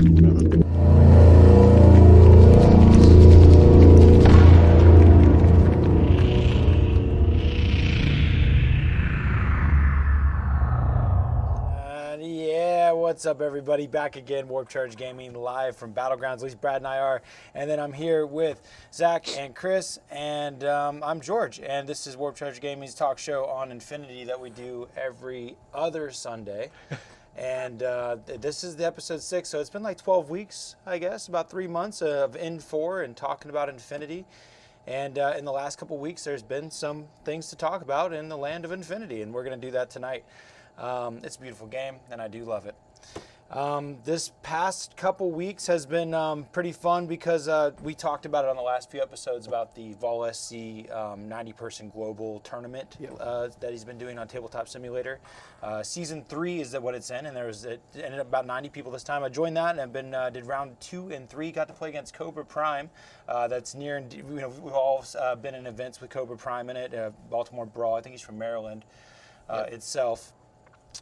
What's up, everybody? Back again, Warp Charge Gaming, live from Battlegrounds. At least Brad and I are. And then I'm here with Zach and Chris, and I'm George. And this is Warp Charge Gaming's talk show on Infinity that we do every other Sunday. And this is the episode 6, so it's been like 12 weeks, I guess, about 3 months of N4 and talking about Infinity. And in the last couple weeks, there's been some things to talk about in the land of Infinity, and we're going to do that tonight. It's a beautiful game, and I do love it. This past couple weeks has been pretty fun because we talked about it on the last few episodes about the Vol SC 90-person global tournament that he's been doing on Tabletop Simulator. Season 3 is what it's in, and it ended up about 90 people this time. I joined that and did round 2 and 3. Got to play against Cobra Prime. That's near, and we've all been in events with Cobra Prime in it. Baltimore Brawl. I think he's from Maryland itself.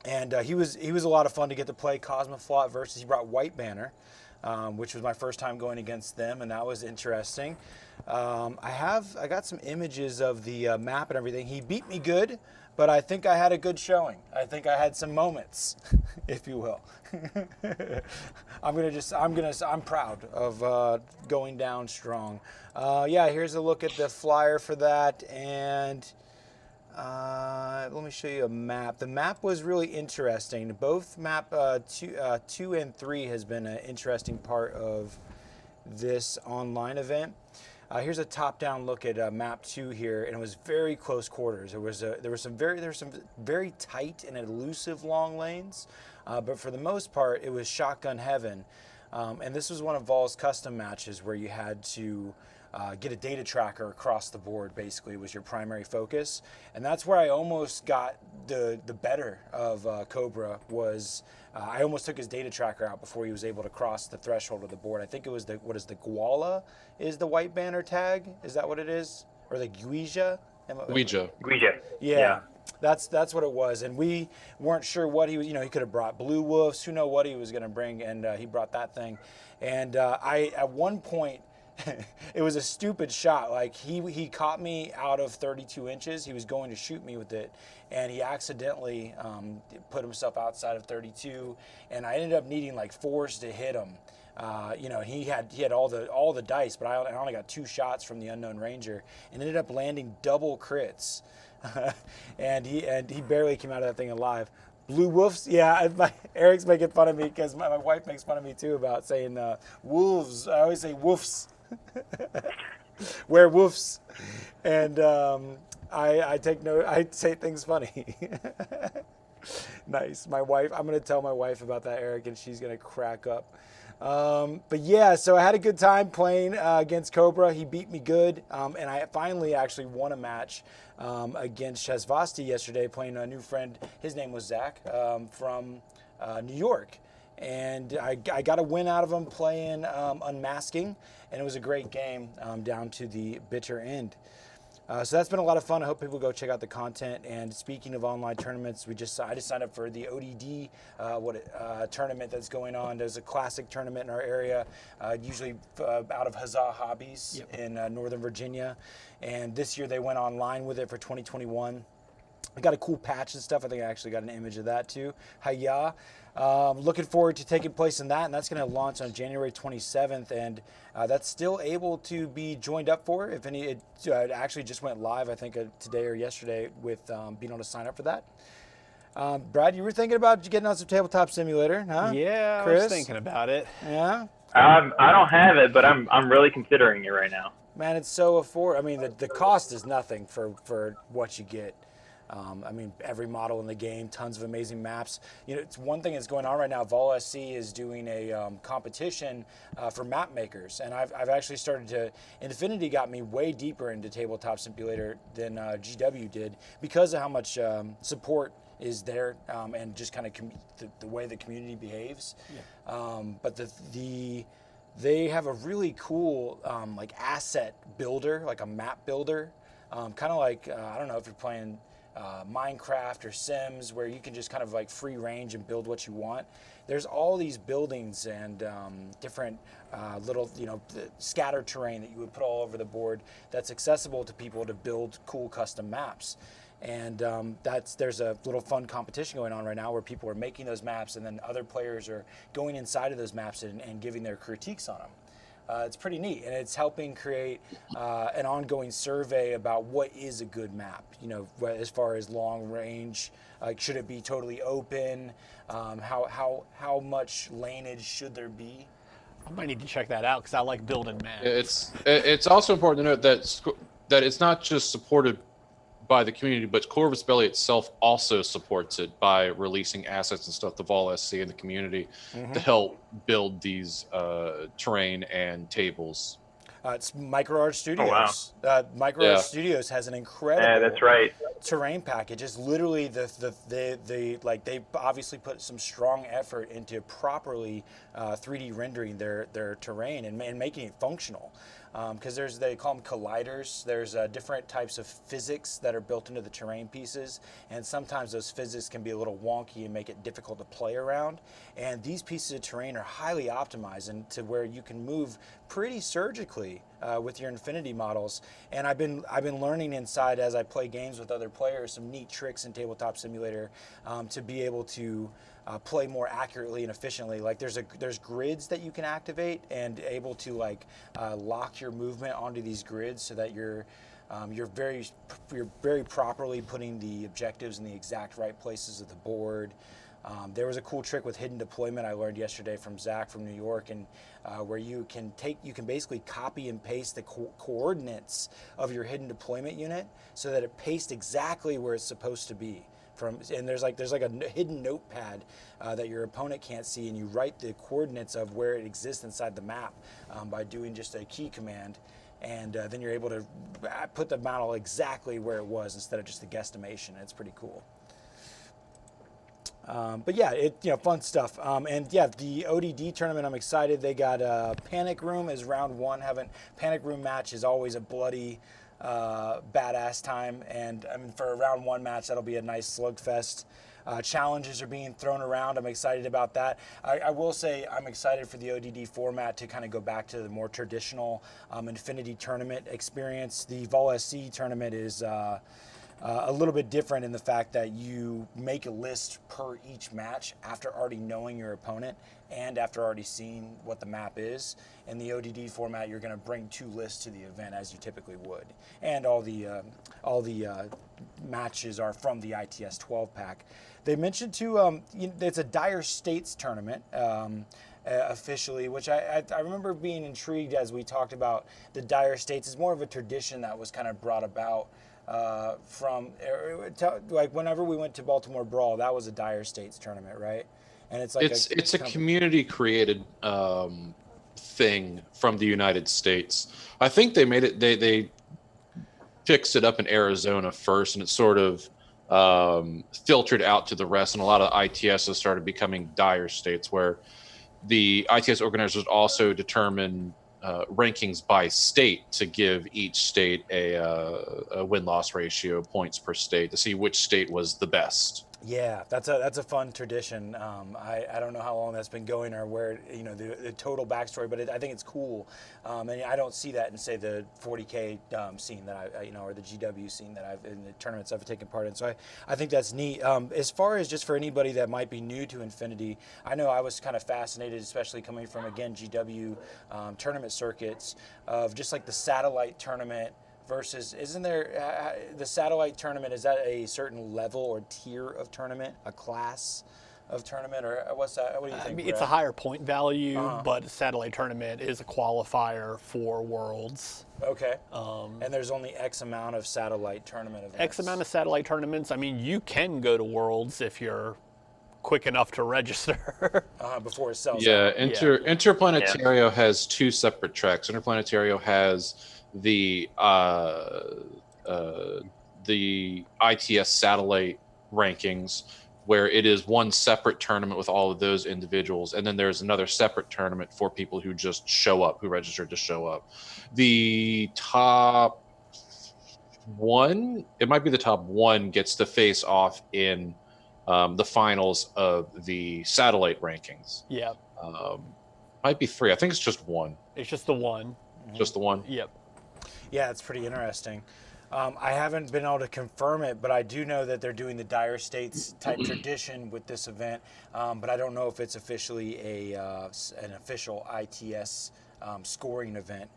And he was a lot of fun to get to play Cosmoflot versus. He brought White Banner, which was my first time going against them, and that was interesting. I got some images of the map and everything. He beat me good, but I think I had a good showing. I think I had some moments, if you will. I'm proud of going down strong. Here's a look at the flyer for that, and. Let me show you a map. The map was really interesting. Both map 2 and 3 has been an interesting part of this online event. Here's a top-down look at map 2 here, and it was very close quarters. There were some very tight and elusive long lanes, but for the most part, it was shotgun heaven. And this was one of Vol's custom matches where you had to get a data tracker across the board, basically, was your primary focus. And that's where I almost got the better of Cobra was I almost took his data tracker out before he was able to cross the threshold of the board. I think it was the Guala is the White Banner tag? Is that what it is? Or the Guija? Guija. Yeah. That's what it was, and we weren't sure what he was. He could have brought Blue Wolves. Who knows what he was going to bring, and he brought that thing. And I at one point, it was a stupid shot. Like he caught me out of 32 inches. He was going to shoot me with it, and he accidentally put himself outside of 32, and I ended up needing like 4s to hit him. He had all the dice, but I only got 2 shots from the Unknown Ranger, and ended up landing double crits. and he barely came out of that thing alive. Blue wolves, Eric's making fun of me because my wife makes fun of me too about saying wolves. I always say woofs. Werewolves, and I take note. I say things funny. Nice. My wife. I'm gonna tell my wife about that, Eric, and she's gonna crack up. So I had a good time playing against Cobra. He beat me good, and I finally actually won a match against Shazvasti yesterday, playing a new friend. His name was Zach from New York. And I got a win out of him playing Unmasking, and it was a great game down to the bitter end. So that's been a lot of fun. I hope people go check out the content. And speaking of online tournaments, I just signed up for the ODD tournament that's going on. There's a classic tournament in our area, usually out of Huzzah Hobbies in Northern Virginia. And this year they went online with it for 2021. I got a cool patch and stuff. I think I actually got an image of that too. Hiya. Looking forward to taking place in that, and that's going to launch on January 27th, and that's still able to be joined up for. If any, it actually just went live, I think, today or yesterday with being able to sign up for that. Brad, you were thinking about getting on some Tabletop Simulator, huh? Yeah, Chris? I was thinking about it. Yeah? I don't have it, but I'm really considering it right now. Man, it's so affordable. I mean, the cost is nothing for what you get. Every model in the game, tons of amazing maps. It's one thing that's going on right now. Vol SC is doing a competition for map makers, and I've actually started to. Infinity got me way deeper into Tabletop Simulator than GW did because of how much support is there and just kind of the way the community behaves. Yeah. But they have a really cool asset builder, like a map builder, kind of like I don't know if you're playing. Minecraft or Sims, where you can just kind of like free range and build what you want. There's all these buildings and different little, scattered terrain that you would put all over the board that's accessible to people to build cool custom maps. And there's a little fun competition going on right now where people are making those maps, and then other players are going inside of those maps and giving their critiques on them. It's pretty neat, and it's helping create an ongoing survey about what is a good map. As far as long range, should it be totally open? How much laneage should there be? I might need to check that out because I like building maps. It's also important to note that it's not just supported by the community, but Corvus Belli itself also supports it by releasing assets and stuff to Vol SC and the community to help build these terrain and tables. It's MicroArt Studios. Oh, wow. MicroArt Studios has an incredible that's right. terrain package. It's literally they obviously put some strong effort into properly 3D rendering their terrain and making it functional. Because they call them colliders. There's different types of physics that are built into the terrain pieces, and sometimes those physics can be a little wonky and make it difficult to play around. And these pieces of terrain are highly optimized and to where you can move pretty surgically with your Infinity models. And I've been learning inside as I play games with other players some neat tricks in Tabletop Simulator to be able to play more accurately and efficiently. Like there's grids that you can activate and able to lock your movement onto these grids so that you're very properly putting the objectives in the exact right places of the board. There was a cool trick with hidden deployment I learned yesterday from Zach from New York, and where you can basically copy and paste the coordinates of your hidden deployment unit so that it pastes exactly where it's supposed to be. And there's like a hidden notepad that your opponent can't see, and you write the coordinates of where it exists inside the map by doing just a key command, and then you're able to put the model exactly where it was instead of just a guesstimation. It's pretty cool. But yeah, fun stuff. The ODD tournament, I'm excited. They got Panic Room as round one. Panic Room match is always a bloody, badass time, and I mean for a round one match that'll be a nice slugfest. Challenges are being thrown around. I'm excited about that. I will say I'm excited for the ODD format to kind of go back to the more traditional Infinity tournament experience. The Vol SC tournament is a little bit different in the fact that you make a list per each match after already knowing your opponent and after already seeing what the map is. In the ODD format, you're going to bring two lists to the event as you typically would, and all the matches are from the ITS 12 pack. They mentioned too, it's a Dire States tournament. Officially, which I remember being intrigued as we talked about the Dire States. Is more of a tradition that was kind of brought about from whenever we went to Baltimore Brawl, that was a Dire States tournament, right? And it's like it's a community created thing from the United States. I think they made it. They fixed it up in Arizona first, and it sort of filtered out to the rest. And a lot of ITSs started becoming Dire States, where the ITS organizers also determine rankings by state to give each state a win-loss ratio, points per state, to see which state was the best. Yeah, that's a fun tradition. I don't know how long that's been going or where the total backstory, but I think it's cool, and I don't see that in say the 40K scene that or the GW scene that I've in the tournaments I've taken part in. So I think that's neat. As far as just for anybody that might be new to Infinity, I know I was kind of fascinated, especially coming from again GW tournament circuits, of just like the satellite tournament. Versus, isn't there the satellite tournament? Is that a certain level or tier of tournament, a class of tournament, or what's that? What do you think? I mean, it's a higher point value, but the satellite tournament is a qualifier for Worlds. Okay. And there's only X amount of satellite tournament events. X amount of satellite tournaments. I mean, you can go to Worlds if you're quick enough to register. Before it sells out. Interplanetario Yeah. has two separate tracks. Interplanetario has the ITS satellite rankings, where it is one separate tournament with all of those individuals, and then there's another separate tournament for people who just show up, who registered to show up. The top one, it might be the top one, gets to face off in the finals of the satellite rankings. Yeah. Might be three. I think it's just one. It's just the one. Just the one. Yep. Yeah, it's pretty interesting. I haven't been able to confirm it, but I do know that they're doing the Dire States type tradition with this event. But I don't know if it's officially an official ITS scoring event.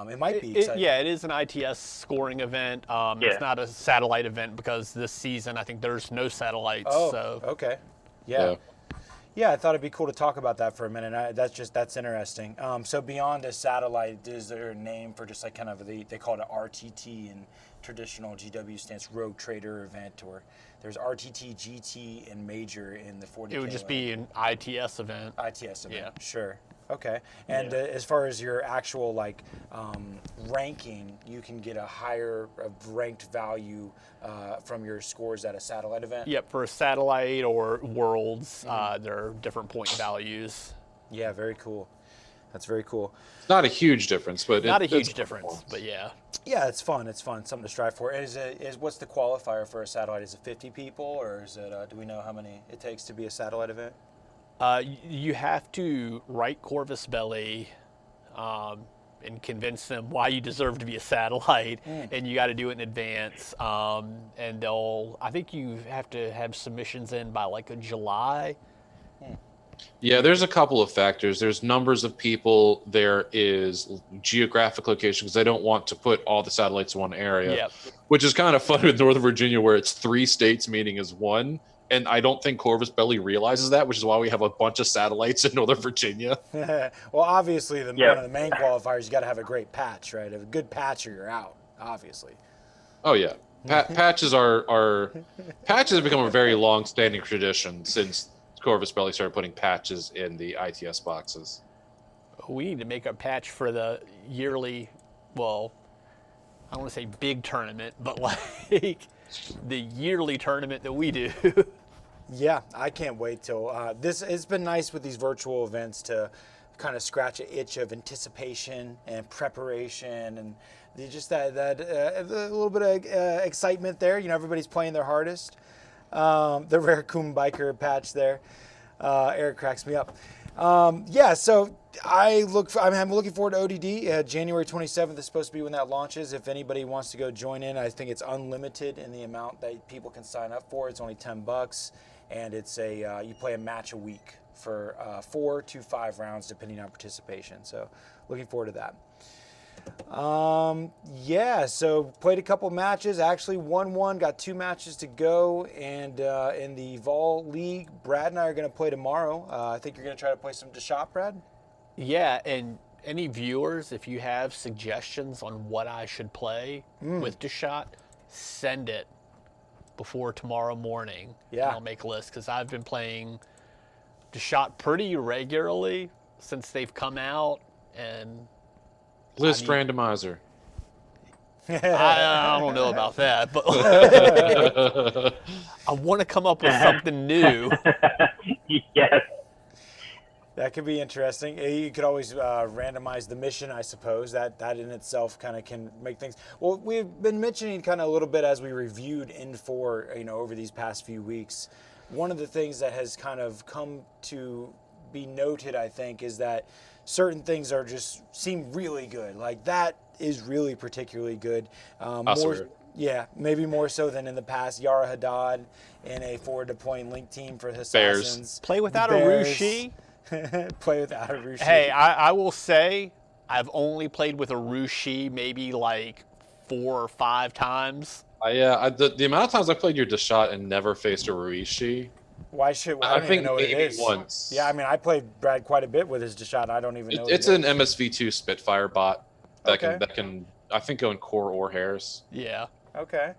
It might be. It is an ITS scoring event. It's not a satellite event because this season I think there's no satellites. Oh, so. okay. Yeah. Yeah, I thought it'd be cool to talk about that for a minute. That's interesting. So beyond a satellite, is there a name for just like kind of they call it an RTT in traditional GW stance Rogue Trader event, or there's RTT, GT, and Major in the 40K. It would just be an ITS event. ITS event. Yeah. Sure. Okay. And as far as your actual ranking, you can get a higher ranked value from your scores at a satellite event. Yep, for a satellite or worlds, there are different point values. Yeah, very cool. That's very cool. It's not a huge difference, but Not a huge difference, but yeah. Yeah, it's fun. It's fun. Something to strive for. What's the qualifier for a satellite? Is it 50 people, or is it? Do we know how many it takes to be a satellite event? You have to write Corvus Belli and convince them why you deserve to be a satellite, and you got to do it in advance. And I think you have to have submissions in by like a July. Yeah, there's a couple of factors. There's numbers of people. There is geographic location, because they don't want to put all the satellites in one area, Yep. which is kind of fun with Northern Virginia, where it's 3 states meeting as one. And I don't think Corvus Belli realizes that, which is why we have a bunch of satellites in Northern Virginia. Well, obviously, one of the main qualifiers, you got to have a great patch, right? A good patch or you're out, obviously. Oh, yeah. Patches patches have become a very long-standing tradition since Corvus Belli started putting patches in the ITS boxes. We need to make a patch for the yearly, well, I don't want to say big tournament, but like the yearly tournament that we do. Yeah, I can't wait till it's been nice with these virtual events to kind of scratch an itch of anticipation and preparation, and just that a little bit of excitement there. Everybody's playing their hardest. The Raccoon Biker patch there. Eric cracks me up. So I'm looking forward to ODD. January 27th is supposed to be when that launches. If anybody wants to go join in, I think it's unlimited in the amount that people can sign up for. It's only $10, and it's you play a match a week for 4 to 5 rounds depending on participation. So looking forward to that. So played a couple matches, actually won one, got 2 matches to go, and in the Vol League, Brad and I are going to play tomorrow. I think you're going to try to play some Deshot, Brad? Yeah, and any viewers, if you have suggestions on what I should play with Deshot, send it before tomorrow morning. Yeah. And I'll make a list, because I've been playing Deshot pretty regularly since they've come out, and List randomizer. I don't know about that, but I want to come up with something new. Yes. That could be interesting. You could always randomize the mission, I suppose. That in itself kind of can make things. Well, we've been mentioning kind of a little bit as we reviewed N4, over these past few weeks. One of the things that has kind of come to be noted, I think, is that certain things seem really good. Like that is really particularly good. Maybe more so than in the past. Yara Haddad in a forward deploying link team for the Assassins. Play without a Bears. Rushi. Play without a Rushi. Hey, I will say I've only played with a Rushi maybe like 4 or 5 times. The amount of times I played your Deshot and never faced a Ruishi. Why should I don't think even know what it maybe is. once. Yeah, I played Brad quite a bit with his Deshot, and I don't even know. It's an MSV2 Spitfire bot that can I think go in core or hairs. Yeah. Okay.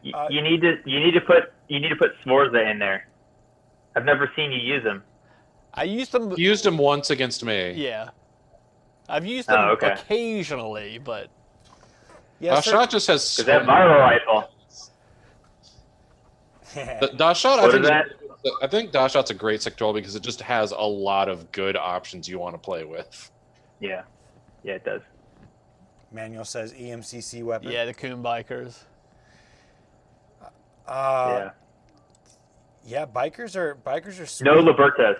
You need to put Sforza in there. I've never seen you use him. I used them. You used him once against me. Yeah. I've used them occasionally, but. Yeah, Dashot just has. Because that viral rifle. Dashot, I think Dashot's a great sectoral because it just has a lot of good options you want to play with. Yeah, it does. Manuel says EMCC weapon. Yeah, the Coon Bikers. Yeah, bikers are sweet. No Libertos.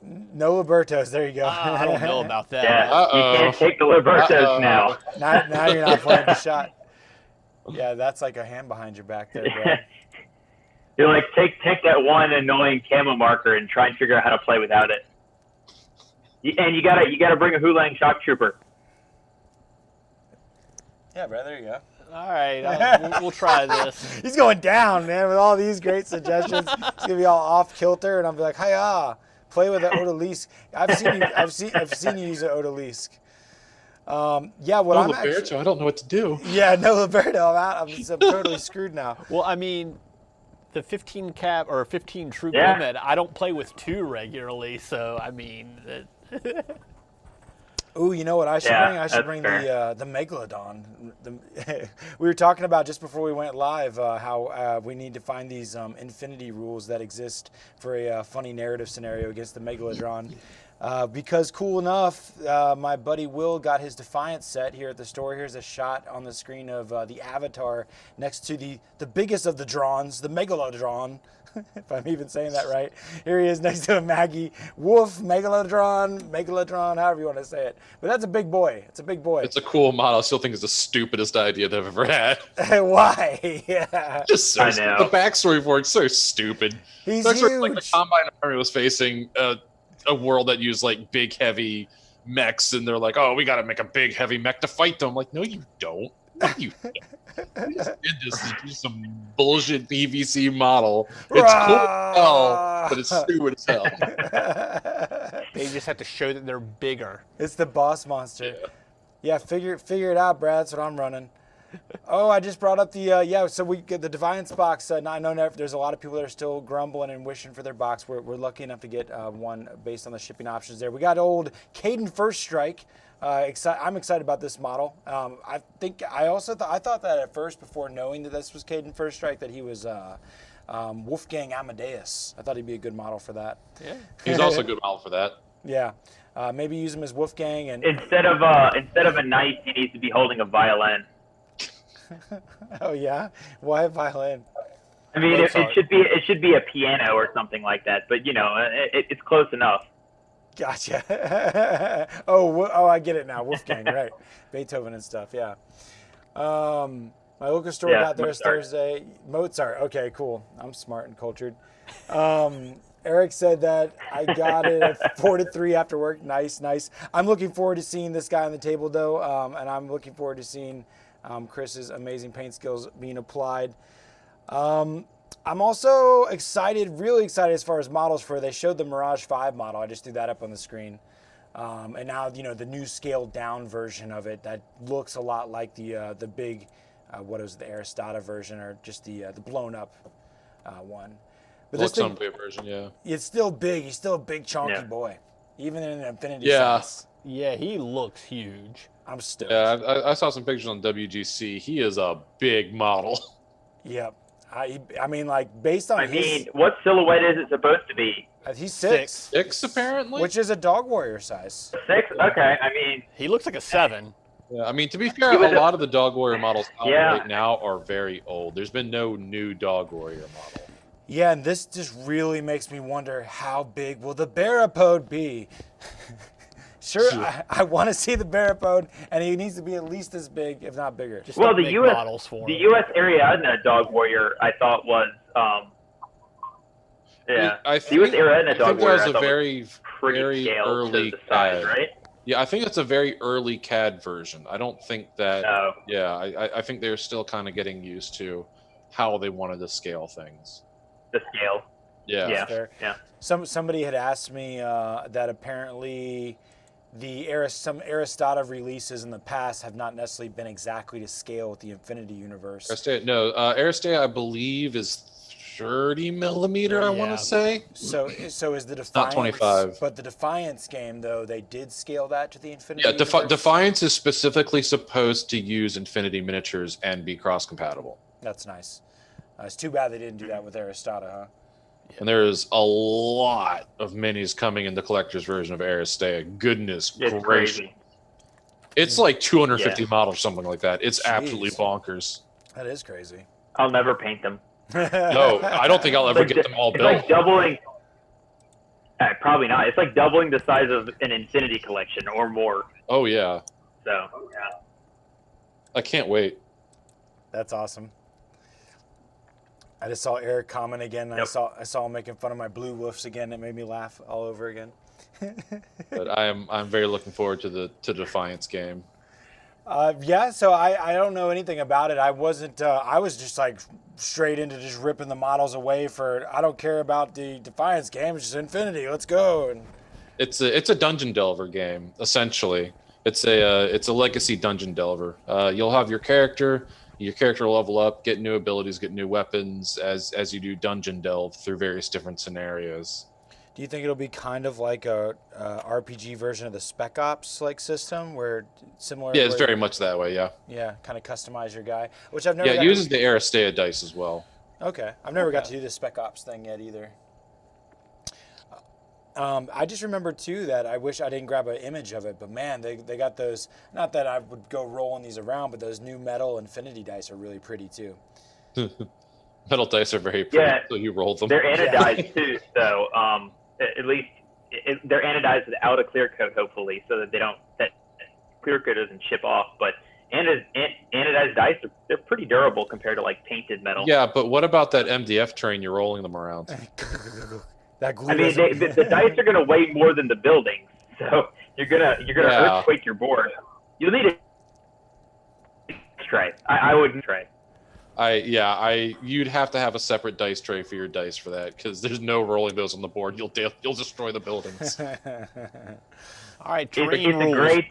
No Libertos. There you go. I don't know about that. Yeah, you can't take the Libertos now. now you're not playing the shot. Yeah, that's like a hand behind your back there, bro. You're like, take that one annoying camo marker and try and figure out how to play without it. And you gotta bring a Hulang shock trooper. Yeah, bro. There you go. All right, we'll try this. He's going down, man, with all these great suggestions. He's gonna be all off kilter, and I'll be like, "Hiya, play with an odalisque." I've seen you use an odalisque. Yeah, what I'm Liberto, actually, I don't know what to do. yeah, no Liberto, I'm out. I'm totally screwed now. Well, I mean, the 15 cap or 15 troop Yeah. limit, I don't play with 2 regularly, so I mean. Ooh, you know what I should Yeah, bring? I should that's bring fair. the Megalodon. We were talking about just before we went live how we need to find these infinity rules that exist for a funny narrative scenario against the Megalodon. Because cool enough, my buddy Will got his Defiance set here at the store. Here's a shot on the screen of the Avatar next to the biggest of the Drons, the Megalodon. If I'm even saying that right. Here he is next to a Maggie Wolf, Megalodon, however you want to say it. But that's a big boy. It's a big boy. It's a cool model. I still think it's the stupidest idea they've ever had. Why? Yeah. Just so I know. The backstory for it's so stupid. He's Like the huge. Combine Army was facing a world that used like big, heavy mechs, and they're like, "Oh, we got to make a big, heavy mech to fight them." I'm like, no, you don't. No, you don't. We just did this to do some bullshit PVC model. It's cool as hell, but it's stupid as hell. They just have to show that they're bigger. It's the boss monster. Yeah, figure it out, Brad. That's what I'm running. Oh, I just brought up the so we get the Defiance box. I know there's a lot of people that are still grumbling and wishing for their box. We're lucky enough to get one based on the shipping options there. We got old Caden First Strike. I'm excited about this model. I thought that at first, before knowing that this was Caden First Strike, that he was Wolfgang Amadeus. I thought he'd be a good model for that. Yeah. He's also a good model for that. Yeah, maybe use him as Wolfgang and. Instead of a knife, he needs to be holding a violin. Oh yeah, why a violin? I mean, Oh, it sorry. should be a piano or something like that. But you know, it's close enough. Gotcha. oh, I get it now. Wolfgang, right? Beethoven and stuff. Yeah. My local store Yeah, got theirs Mozart. Thursday. Mozart. Okay, cool. I'm smart and cultured. Eric said that I got it at 4-3 after work. Nice. I'm looking forward to seeing this guy on the table, though, and I'm looking forward to seeing Chris's amazing paint skills being applied. I'm also really excited as far as models for. They showed the Mirage 5 model. I just threw that up on the screen. And now, the new scaled down version of it that looks a lot like the big, what was it, the Aristata version, or just the blown up one. But Looks this on thing, big version, yeah. it's still big. He's still a big chunky Yeah. boy, even in an Infinity Yeah. size. Yeah, he looks huge. I'm stoked. Yeah, I saw some pictures on WGC. He is a big model. Yep. I mean, like, based on I mean, what silhouette is it supposed to be? he's 6, 6, apparently? which is a dog warrior size. 6? Okay. I mean, He looks like a 7. Yeah, I mean, to be fair, He was a lot of the Dog Warrior models out Yeah. right now are very old. There's been no new Dog Warrior model. Yeah, and this just really makes me wonder, how big will the Barapode be? Sure, I want to see the Barapode, and he needs to be at least as big, if not bigger. Just well, don't the make U.S. models for the him. U.S. Ariadna Dog Warrior, I thought was yeah. I The U.S. think, Ariadna I Dog think that Warrior was I a thought very, pretty very scaled to early the size, CAD. right? Yeah, I think it's a very early CAD version. I don't think that. No. Yeah, I think they're still kind of getting used to how they wanted to scale things. The scale. Yeah. Yeah. Fair. Yeah. Somebody had asked me that apparently some Aristata releases in the past have not necessarily been exactly to scale with the Infinity Universe. Aristea, I believe, is 30 millimeter. I want Yeah. to say. So is the Defiance Not 25. But the Defiance game, though, they did scale that to the Infinity Yeah, Universe? Defiance is specifically supposed to use Infinity miniatures and be cross-compatible. That's nice. It's too bad they didn't do that with Aristata, huh? And there's a lot of minis coming in the collector's version of Aristea. Goodness It's gracious. crazy. It's like 250 Yeah. models, something like that. It's absolutely Jeez. bonkers. That is crazy. I'll never paint them. No, I don't think I'll ever get them all It's built. like doubling. Probably not. It's like doubling the size of an Infinity Collection or more. Oh yeah, So, yeah. I can't wait. That's awesome. I just saw Eric comment again. Yep. I saw him making fun of my blue woofs again. It made me laugh all over again. But I'm very looking forward to the Defiance game. Yeah, so I don't know anything about it. I wasn't. I was just like straight into just ripping the models away for. I don't care about the Defiance game. It's just Infinity. Let's go. And It's a dungeon delver game essentially. It's a legacy dungeon delver. You'll have your character. Your character will level up, get new abilities, get new weapons as you do dungeon delve through various different scenarios. do you think it'll be kind of like a RPG version of the Spec Ops like system, where similar? Yeah, it's where- very much that way. Yeah. Yeah, kind of customize your guy, which I've never. Yeah, it got uses the Aristea dice as well. Okay, I've never got to do the Spec Ops thing yet either. I just remember too that I wish I didn't grab an image of it, but man, they got those. Not that I would go rolling these around, but those new metal Infinity dice are really pretty too. Metal dice are very pretty, Yeah. so you roll them. They're anodized too, so at least they're anodized without a clear coat, hopefully, so that that clear coat doesn't chip off. But anodized dice they're pretty durable compared to like painted metal. Yeah, but what about that MDF train you're rolling them around? That glue I mean, doesn't- the dice are gonna weigh more than the buildings, so you're gonna Yeah. earthquake your board. You'll need a tray. I wouldn't tray. You'd have to have a separate dice tray for your dice for that, because there's no rolling those on the board. You'll destroy the buildings. All right, It's terrain a rules. great.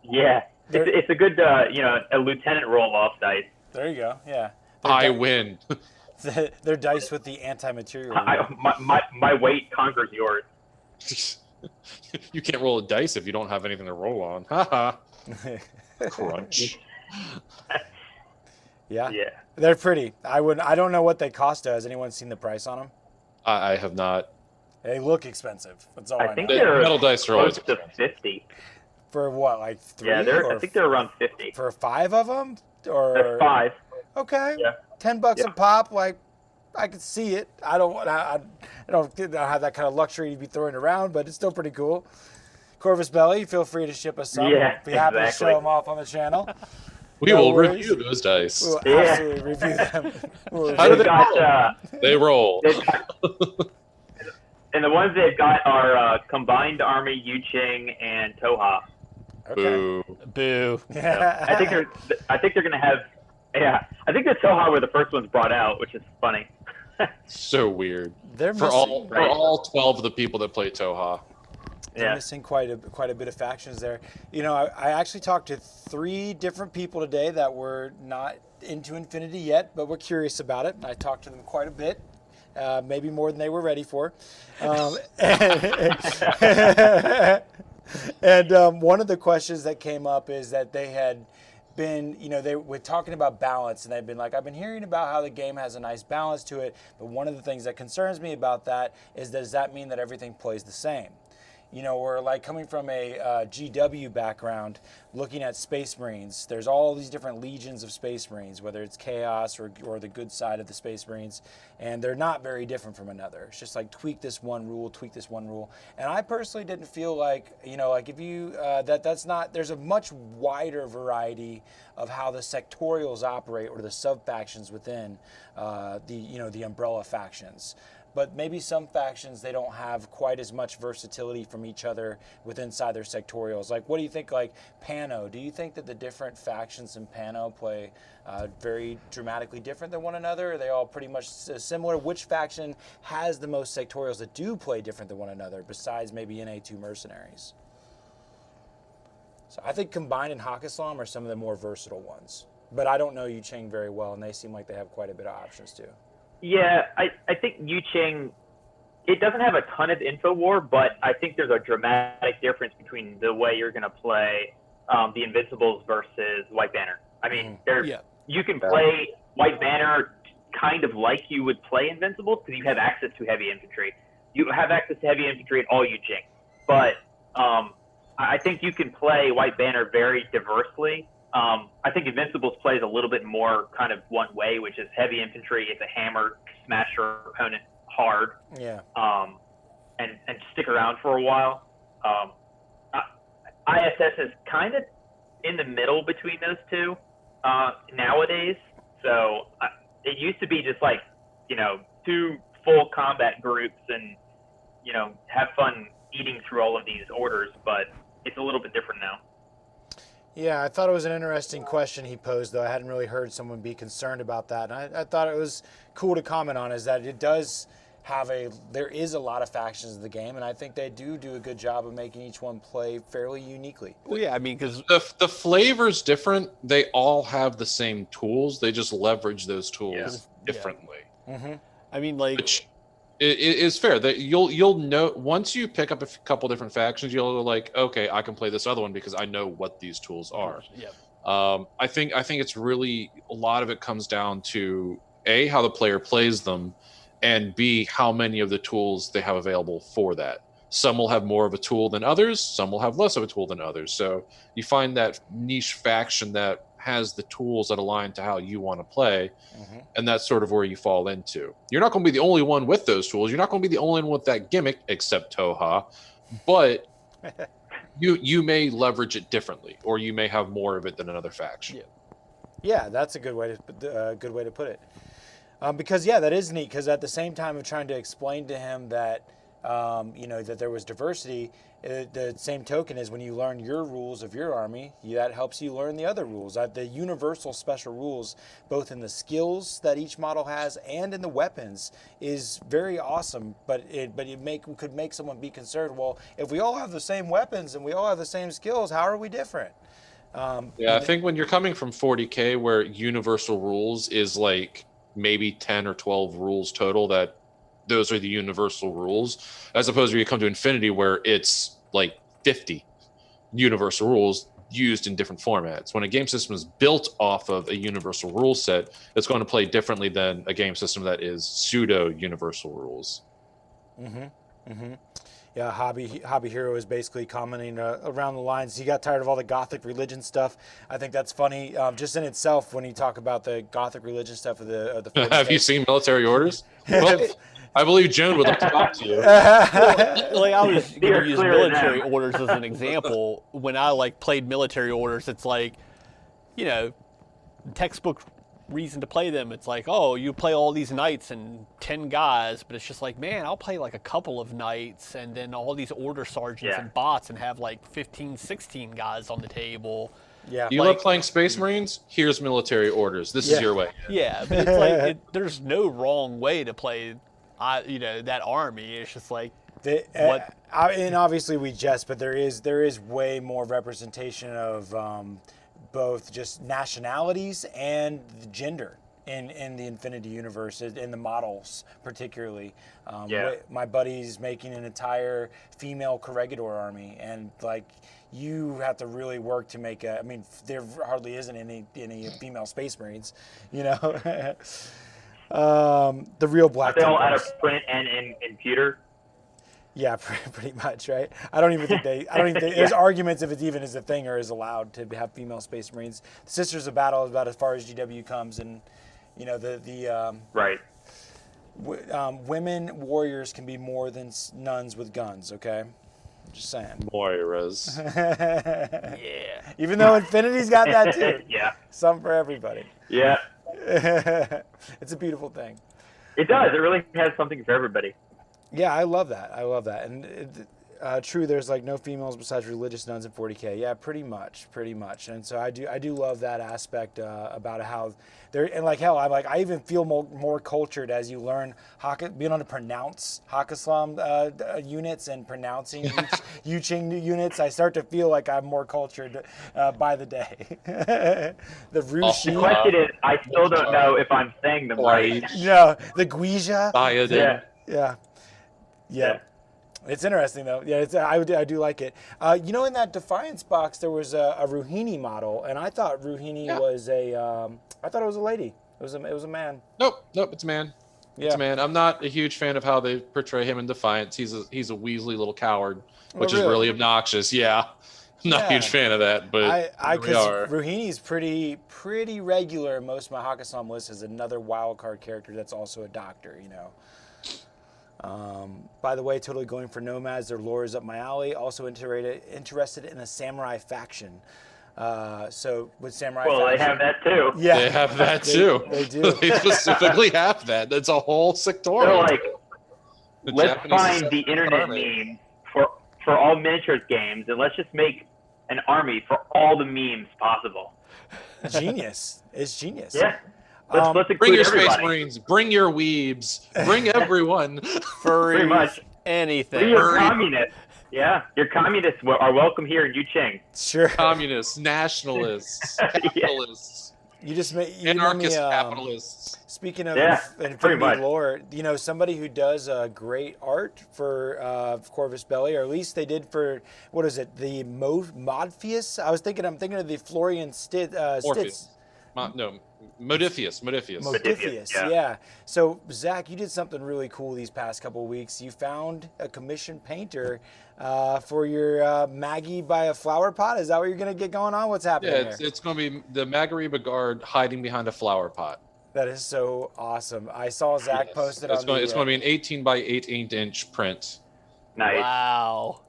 Yeah. It's a good a lieutenant roll off dice. There you go. Yeah. I win. They're dice with the anti-material. My weight conquers yours. You can't roll a dice if you don't have anything to roll on. Haha. Crunch. Yeah. Yeah. They're pretty. I don't know what they cost. Has anyone seen the price on them? I have not. They look expensive. That's all I, I think know. they're Metal dice are always close to 50. For what, like 3? Yeah, or I think they're around 50. for 5 of them, or That's 5. Okay. Yeah. $10 Yeah. a pop. Like, I could see it. I don't have that kind of luxury to be throwing around, but it's still pretty cool. Corvus Belli, feel free to ship us some. Yeah, We'll be happy to exactly. show them off on the channel. We No will worries. review those dice. We'll Yeah. absolutely review them. How do They've they got, They roll. and the ones they've got are Combined Army, Yuching, and Toha. Okay. Boo. Boo. I think they're gonna have. Yeah, I think the Toha were the first ones brought out, which is funny. So weird. They're For missing, all 12 of the people that play Toha. they're Yeah. missing quite a bit of factions there. You know, I actually talked to 3 different people today that were not into Infinity yet, but were curious about it. I talked to them quite a bit. Maybe more than they were ready for. And one of the questions that came up is that they had been, they were talking about balance, and they've been like, I've been hearing about how the game has a nice balance to it, but one of the things that concerns me about that is, does that mean that everything plays the same? Or like coming from a GW background, looking at Space Marines, there's all these different legions of Space Marines, whether it's Chaos or the good side of the Space Marines, and they're not very different from another. It's just like tweak this one rule. And I personally didn't feel like, like if you, that's not, there's a much wider variety of how the sectorials operate, or the sub-factions within the umbrella factions. But maybe some factions, they don't have quite as much versatility from each other inside their sectorials. Like, what do you think, like Pano? Do you think that the different factions in Pano play very dramatically different than one another? Are they all pretty much similar? Which faction has the most sectorials that do play different than one another, besides maybe NA2 mercenaries? So I think Combined and Hakkislam are some of the more versatile ones. But I don't know Yuching very well, and they seem like they have quite a bit of options too. Yeah, I think Yuching, it doesn't have a ton of info war, but I think there's a dramatic difference between the way you're going to play the Invincibles versus White Banner. I mean, you can play White Banner kind of like you would play Invincibles, because you have access to heavy infantry. You have access to heavy infantry in all Yuching. But I think you can play White Banner very diversely I think Invincibles plays a little bit more kind of one way, which is heavy infantry. It's a hammer, smash your opponent hard, Yeah. And stick around for a while. ISS is kind of in the middle between those two nowadays. So it used to be just like, two full combat groups and, have fun eating through all of these orders, but it's a little bit different now. Yeah, I thought it was an interesting question he posed, though. I hadn't really heard someone be concerned about that. And I thought it was cool to comment on, is that it does there is a lot of factions in the game, and I think they do a good job of making each one play fairly uniquely. Well, yeah, I mean, because The flavor's different. They all have the same tools. They just leverage those tools differently. Mm-hmm. I mean, like, Which it is fair that you'll know once you pick up a couple different factions, you'll go like, okay, I can play this other one because I know what these tools are. yeah. I think it's really, a lot of it comes down to A, how the player plays them, and B, how many of the tools they have available for that. Some will have more of a tool than others. Some will have less of a tool than others. So you find that niche faction that has the tools that align to how you want to play, and that's sort of where you fall into. You're not going to be the only one with those tools. You're not going to be the only one with that gimmick, except Toha, but you may leverage it differently, or you may have more of it than another faction. Yeah, that's a good way to put it. Because that is neat. Because at the same time of trying to explain to him that that there was diversity, the same token is when you learn your rules of your army, that helps you learn the other rules. The universal special rules, both in the skills that each model has and in the weapons, is very awesome. But it could make someone be concerned. Well, if we all have the same weapons and we all have the same skills, how are we different? I think when you're coming from 40K, where universal rules is like maybe 10 or 12 rules total, that those are the universal rules, as opposed to you come to Infinity where it's like 50 universal rules used in different formats. When a game system is built off of a universal rule set, it's going to play differently than a game system that is pseudo universal rules. Yeah, Hobby Hero is basically commenting around the lines. He got tired of all the Gothic religion stuff. I think that's funny, just in itself, when you talk about the Gothic religion stuff of the. Have you seen Military Orders? Well, I believe Joan would like to talk to you. Like, I was going to use clear military now. orders as an example. When I played military orders, it's like, textbook reason to play them. It's like, oh, you play all these knights and 10 guys, but it's just like, man, I'll play like a couple of knights and then all these order sergeants and bots and have like 15, 16 guys on the table. Yeah. You love playing Space Marines? Here's Military Orders. This is your way. Yeah, but it's like there's no wrong way to play, that army. It's just like what. And obviously we jest, but there is way more representation of both just nationalities and gender in the Infinity Universe, in the models particularly. My buddy's making an entire female Corregidor army, and you have to really work to make there hardly isn't any female Space Marines, the real Black Are they all out Templars. of print and in computer? Yeah, pretty much, right? I don't even think there's arguments if it even is a thing or is allowed to have female Space Marines. The Sisters of Battle is about as far as GW comes, and Right. Women warriors can be more than nuns with guns. Okay, just saying. Moiras. Yeah. Even though Infinity's got that too. Yeah. Some for everybody. Yeah. It's a beautiful thing. It does. It really has something for everybody. Yeah, I love that. And true, there's no females besides religious nuns in 40K. Yeah, pretty much. And so I do love that aspect about how there, and I even feel more cultured as you learn being able to pronounce Haqqislam units and pronouncing Yuching units. I start to feel like I'm more cultured by the day. The Rushi. The question is, I still don't know if I'm saying them right. No, the Guija. Yeah. It's interesting though. Yeah, I do like it. In that Defiance box there was a Ruhini model, and I thought Ruhini was I thought it was a lady. It was a man. Nope, it's a man. Yeah. It's a man. I'm not a huge fan of how they portray him in Defiance. He's a Weasley little coward, which is really obnoxious. Yeah. Not a huge fan of that, but here we because are. Ruhini's pretty regular in most of my Hakasam lists as another wild card character that's also a doctor, you know. By the way, totally going for nomads. Their lore is up my alley. Also interested in a samurai faction. So with samurai Well, faction, they have that too. yeah, They have that too. They do. They specifically have that. That's a whole sectorial. They're like, The let's Japanese find the Assassin's internet Army. meme for all miniatures games, and let's just make an army for all the memes possible. Genius. It's genius. Yeah. Let's include Bring your everybody. Space Marines. Bring your weebs. Bring everyone. Furries, much. anything. You're communists. Yeah, your communists are welcome here in Yuching. Sure. Communists, nationalists, capitalists, You just made anarchist capitalists. Speaking of Yeah, pretty Infinity much. lore, you know, somebody who does great art for Corvus Belli, or at least they did for, what is it, the Modpheus? I'm thinking of the Florian Stitz. Morpheus. No, Modifius. Modiphius, yeah. So, Zach, you did something really cool these past couple of weeks. You found a commissioned painter for your Maggie by a flower pot. Is that what you're going to get going on? What's happening Yeah, there? it's going to be the Magariba guard hiding behind a flower pot. That is so awesome. I saw Zach posted It's on going to be an 18 by 18 inch print. Nice. Wow.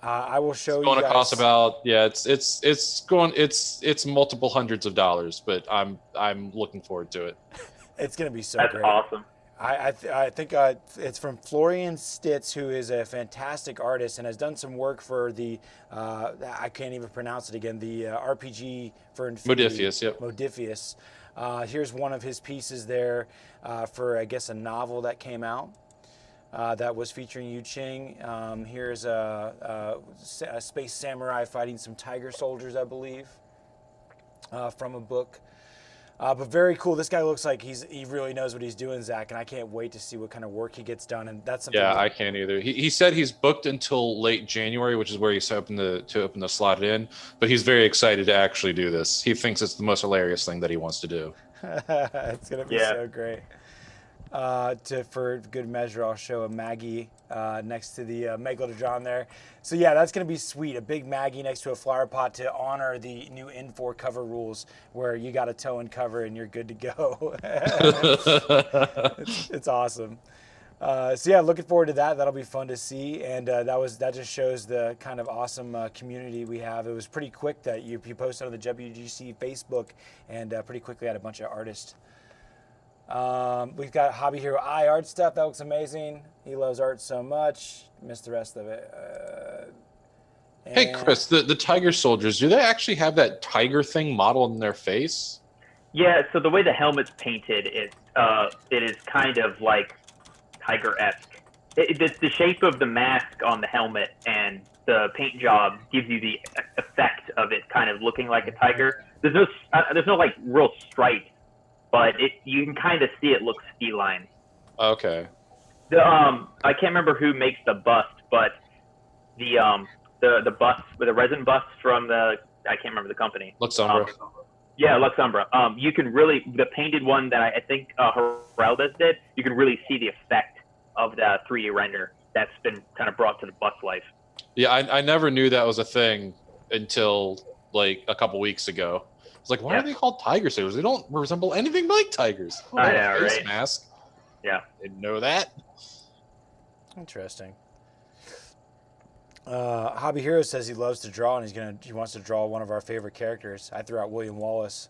I will show It's you going to guys. cost about it's multiple hundreds of dollars, but I'm looking forward to it. It's going to be so That's great. awesome. I think it's from Florian Stitz, who is a fantastic artist and has done some work for the I can't even pronounce it again, the RPG for Infinity. Modiphius, yep. Modiphius. Here's one of his pieces there for, I guess, a novel that came out that was featuring Yu Ching. Here's a space samurai fighting some tiger soldiers, I believe, from a book. But very cool. This guy looks like he really knows what he's doing, Zach, and I can't wait to see what kind of work he gets done. And that's something. Yeah, I can't either. He said he's booked until late January, which is where he's hoping to open the slot in. But he's very excited to actually do this. He thinks it's the most hilarious thing that he wants to do. It's gonna be so great. For good measure, I'll show a Maggie next to the Megalodon there. So yeah, that's gonna be sweet. A big Maggie next to a flower pot to honor the new N4 cover rules, where you got a toe and cover and you're good to go. it's awesome. So yeah, looking forward to that. That'll be fun to see, and that just shows the kind of awesome community we have. It was pretty quick that you posted on the WGC Facebook, and pretty quickly had a bunch of artists. We've got Hobby Hero I art stuff. That looks amazing. He loves art so much. Missed the rest of it. Hey, Chris, the tiger soldiers, do they actually have that tiger thing modeled in their face? Yeah, so the way the helmet's painted is it is kind of like tiger-esque. The shape of the mask on the helmet and the paint job gives you the effect of it kind of looking like a tiger. There's no like real stripe, but you can kind of see it looks feline. Okay. I can't remember who makes the bust, but the bust with the resin bust from I can't remember the company. Luxumbra. Yeah, Luxumbra. You can really, the painted one that I think Heraldes did, you can really see the effect of the 3D render that's been kind of brought to the bust life. Yeah, I never knew that was a thing until like a couple weeks ago. It's like, why are they called tiger soldiers? They don't resemble anything like tigers. Oh, I know, face right? mask. Yeah. Didn't know that. Interesting. Hobby Hero says he loves to draw, and he wants to draw one of our favorite characters. I threw out William Wallace.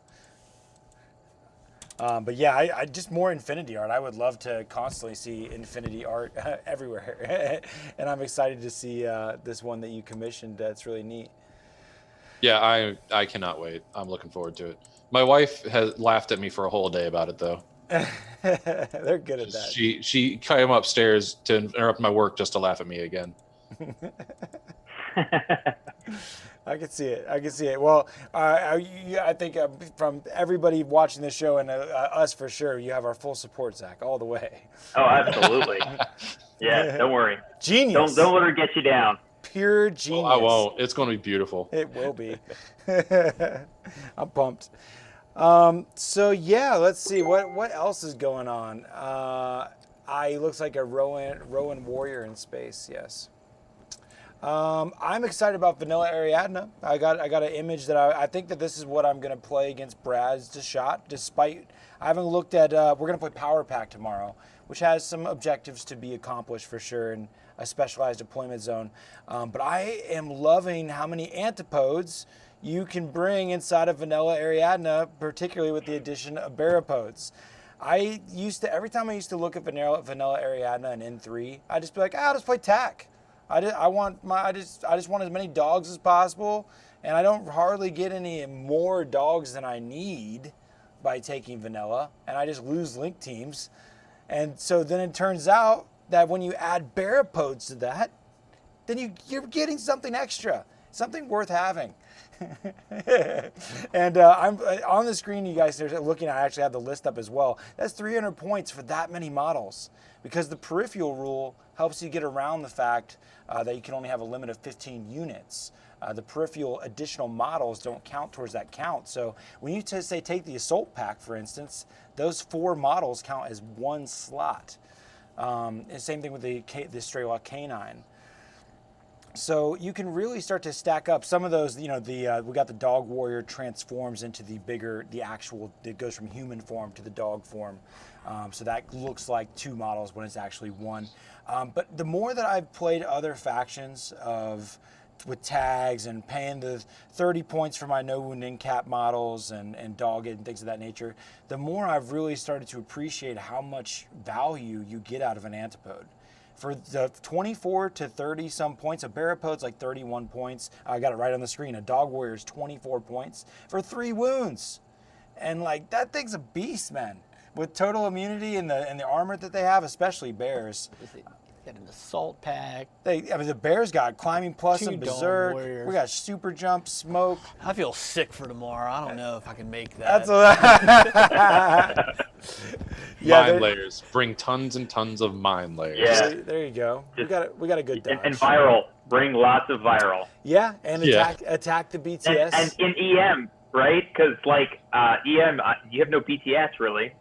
But yeah, I just more Infinity art. I would love to constantly see Infinity art everywhere, and I'm excited to see this one that you commissioned. That's really neat. Yeah, I cannot wait. I'm looking forward to it. My wife has laughed at me for a whole day about it, though. They're good at that. She came upstairs to interrupt my work just to laugh at me again. I can see it. Well, I think from everybody watching the show and us for sure, you have our full support, Zach, all the way. Oh, absolutely. Yeah, don't worry. Genius. Don't let her get you down. Pure genius. I won't. It's going to be beautiful. It will be. I'm pumped. So yeah, let's see what else is going on. He looks like a Rowan warrior in space. Yes. I'm excited about Vanilla Ariadna. I got an image that I think that this is what I'm going to play against Brad's shot, despite I haven't looked at, we're going to play Power Pack tomorrow, which has some objectives to be accomplished for sure in a specialized deployment zone. But I am loving how many antipodes you can bring inside of Vanilla Ariadna, particularly with the addition of Baropods. Every time I used to look at Vanilla Ariadna in N3, I'd just be like, I'll just play TAC. I just want as many dogs as possible, and I don't hardly get any more dogs than I need by taking vanilla, and I just lose link teams. And so then it turns out that when you add Baropods to that, then you're getting something extra, something worth having. And I'm on the screen, you guys are looking, I actually have the list up as well. That's 300 points for that many models, because the peripheral rule helps you get around the fact that you can only have a limit of 15 units. The peripheral additional models don't count towards that count. So when you say take the assault pack, for instance, those 4 models count as 1 slot. And same thing with the stray walk canine. So you can really start to stack up some of those. We got the dog warrior transforms into the actual. It goes from human form to the dog form. So that looks like 2 models when it's actually 1. But the more that I've played other factions with tags and paying the 30 points for my no wound in cap models and dog it and things of that nature, the more I've really started to appreciate how much value you get out of an antipode. For the 24 to 30 some points, a Baropod's like 31 points. I got it right on the screen. A dog warrior's 24 points for 3 wounds. And like that thing's a beast, man. With total immunity and the armor that they have, especially bears. Got an assault pack. The bears got climbing plus 2 and dog berserk. warriors. We got super jump, smoke. I feel sick for tomorrow. I don't know if I can make that. Mine layers. Bring tons and tons of mine layers. Yeah. There you go. We got a good dodge. And viral. Bring lots of viral. Yeah, and attack the BTS. And in EM, right? Because EM, you have no BTS really.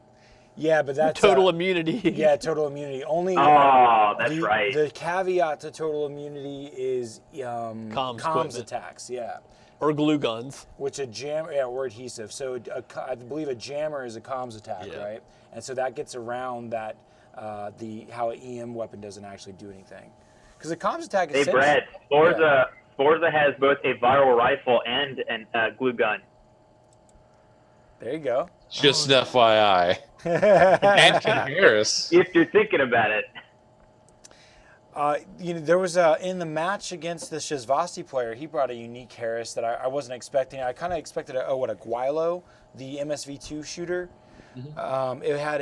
Yeah, but that's total immunity. Yeah, total immunity. Only. That's right. The caveat to total immunity is comms attacks. Yeah. Or glue guns. Which or adhesive. So I believe a jammer is a comms attack, right? And so that gets around that how an EM weapon doesn't actually do anything. Because a comms attack is. Hey, Brad. Forza has both a viral rifle and a glue gun. There you go. Just an FYI. And Ken Harris. If you're thinking about it. There was in the match against the Shazvasti player, he brought a unique Harris that I wasn't expecting. I kind of expected a Guilo, the MSV2 shooter. Mm-hmm. It had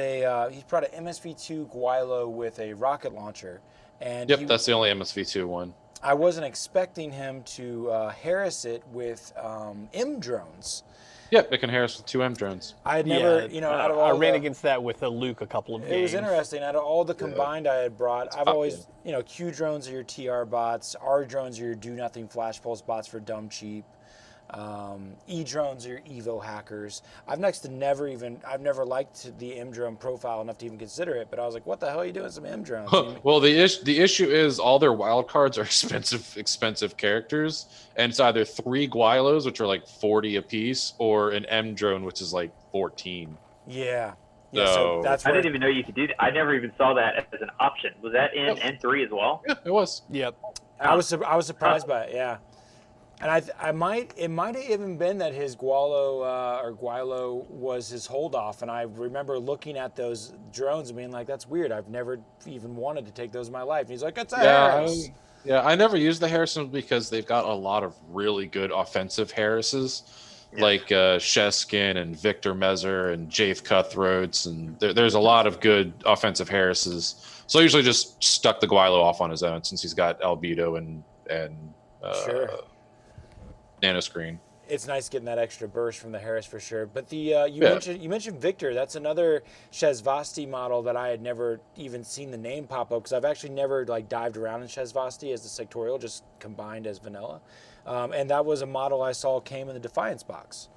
he brought an MSV2 Guilo with a rocket launcher. And that's the only MSV2 one. I wasn't expecting him to Harris it with M drones. Yep, it can Harris with 2 M drones. I had never, out of all I ran against that with a Luke a couple of games. It was interesting. Out of all the combined I had brought, I've always, Q drones are your TR bots, R drones are your do nothing flash pulse bots for dumb cheap. E drones are your Evo hackers. I've never liked the M drone profile enough to even consider it, but I was like, what the hell are you doing with some M drones? Well, the issue is all their wild cards are expensive characters, and it's either 3 Guilos, which are like 40 a piece, or an M drone, which is like 14. Yeah. So that's I didn't even know you could do that. I never even saw that as an option. Was that in N3 as well? Yeah, it was. Yep. I was surprised by it. Yeah. And it might have even been that his Guilo was his hold off. And I remember looking at those drones and being like, that's weird. I've never even wanted to take those in my life. And he's like, it's a Harris. I never used the Harrison because they've got a lot of really good offensive Harrises, like Sheskin and Victor Mezer and Jafe Cutthroats. And there's a lot of good offensive Harrises. So I usually just stuck the Guilo off on his own since he's got albedo and sure. Nanoscreen. It's nice getting that extra burst from the Harris for sure. But you mentioned Victor. That's another Shazvasti model that I had never even seen the name pop up because I've actually never dived around in Shazvasti as the sectorial, just combined as vanilla. And that was a model I saw came in the Defiance box.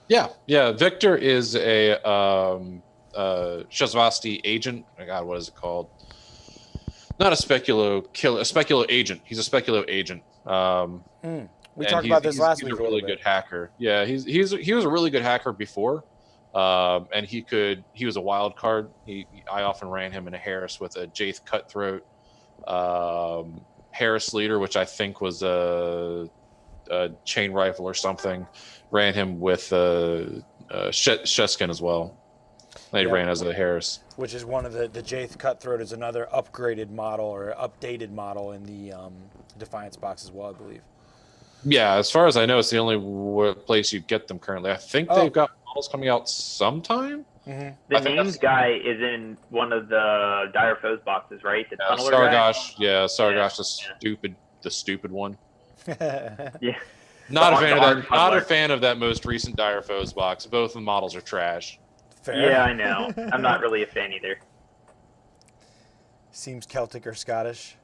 Yeah. Victor is a Shazvasti agent. Oh God, what is it called? not a speculo killer, a speculo agent. He's a speculo agent. We talked about this last week. He's a really good hacker. Yeah, he was a really good hacker before, and he was a wild card. I often ran him in a Harris with a Jaith Cutthroat Harris leader, which I think was a chain rifle or something. Ran him with Sheskin as well. They ran as a Harris, which is one of the Jaith Cutthroat is another upgraded model or updated model in the Defiance box as well, I believe. Yeah, as far as I know, it's the only place you get them currently. I think they've got models coming out sometime. Mm-hmm. The named guy is in one of the Dire Foes boxes, right? The tunneler Sargosh, guy? Sargosh, the stupid one. Yeah. Not a fan of that. Not a fan of that most recent Dire Foes box. Both of the models are trash. Fair. Yeah, I know. I'm not really a fan either. Seems Celtic or Scottish.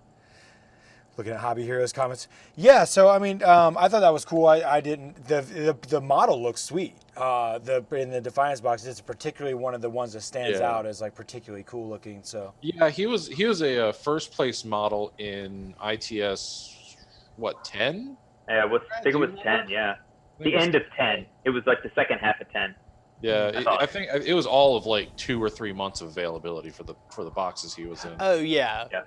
Looking at Hobby Heroes comments. Yeah, so I mean, I thought that was cool. I didn't. The model looks sweet. In the Defiance box, it's particularly one of the ones that stands out as like particularly cool looking. So yeah, he was a first place model in ITS. What 10? Yeah, I think it was 10. Yeah, the end of 10. It was like the second half of 10. Yeah, I think it was all of like 2 or 3 months of availability for the boxes he was in. Oh yeah. Yeah.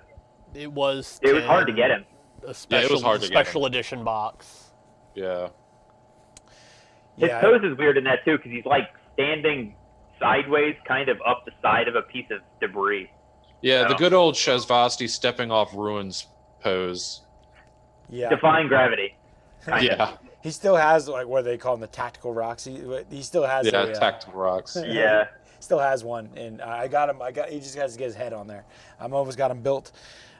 It was hard to get him. A special, it was hard to get him. edition box. Yeah. His pose is weird in that too, because he's like standing sideways, kind of up the side of a piece of debris. Yeah, the good old Shazvasti stepping off ruins pose. Yeah. Defying gravity. Yeah. He still has like what they call them, the tactical rocks. He still has tactical rocks. Yeah. Still has one, and I got him. He just has to get his head on there. I'm always got him built.